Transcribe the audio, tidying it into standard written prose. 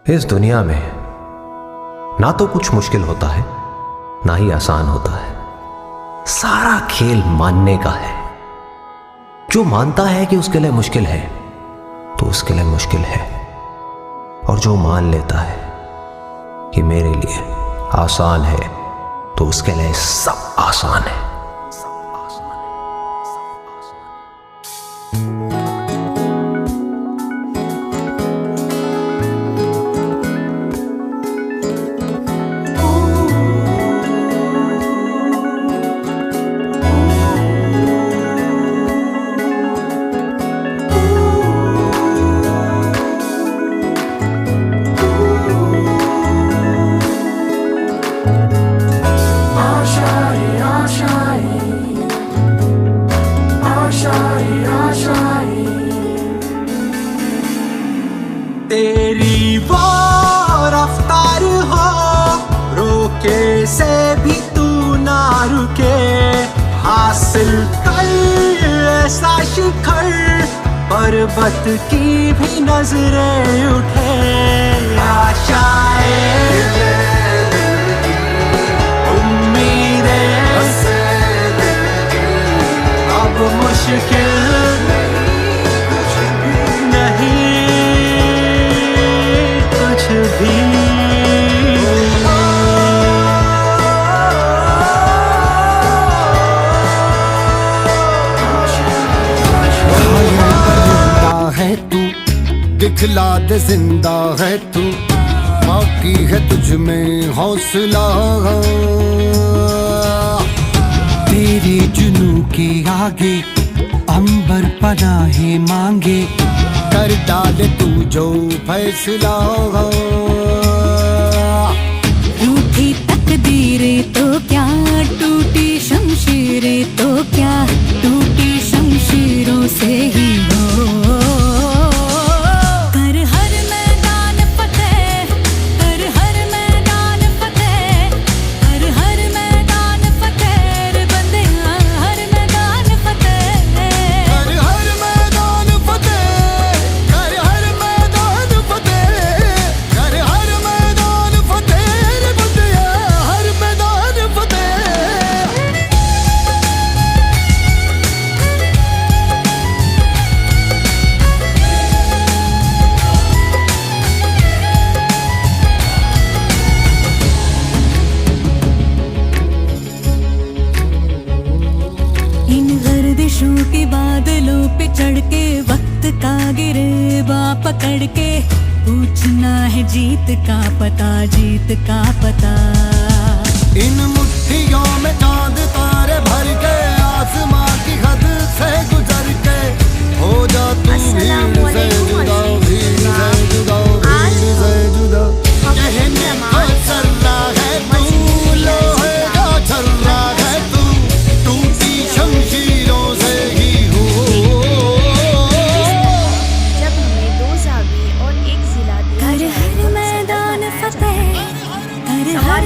इस दुनिया में ना तो कुछ मुश्किल होता है ना ही आसान होता है। सारा खेल मानने का है। जो मानता है कि उसके लिए मुश्किल है तो उसके लिए मुश्किल है, और जो मान लेता है कि मेरे लिए आसान है तो उसके लिए सब आसान है। तेरी वो रफ्तार हो, रोके से भी तू ना रुके। हासिल कर ऐसा शिखर, पर्वत की भी नजरें उठे। आशाएं उम्मीदें अब मुश्किल दिखला दे जिंदा है तू, बाकी है तुझ में हौसला। तेरे जुनू के आगे अंबर पनाहे मांगे, कर डाले तू जो फैसला। रूठी तकदीरें तो क्या, टूटी शमशीरें तो क्या, टूटी शमशीरों से ही हो। के बादलों पे चढ़ के वक्त का गिरेबा पकड़ के, पूछना है जीत का पता, जीत का पता। इन मुट्ठियों में चांद तारे भर के, आसमां की हद से गुजर के, हो जा तू भीड़ से जुदा, भीड़ से जुदा, भीड़ से जुदा। कहने को चल रहा है तू, लोहे का चल रहा है तू, टूटी शमशीरों से ही हो। जब हमें 2 जागी और 1 जिला दिया कर हर मैदान फतेह, कर हर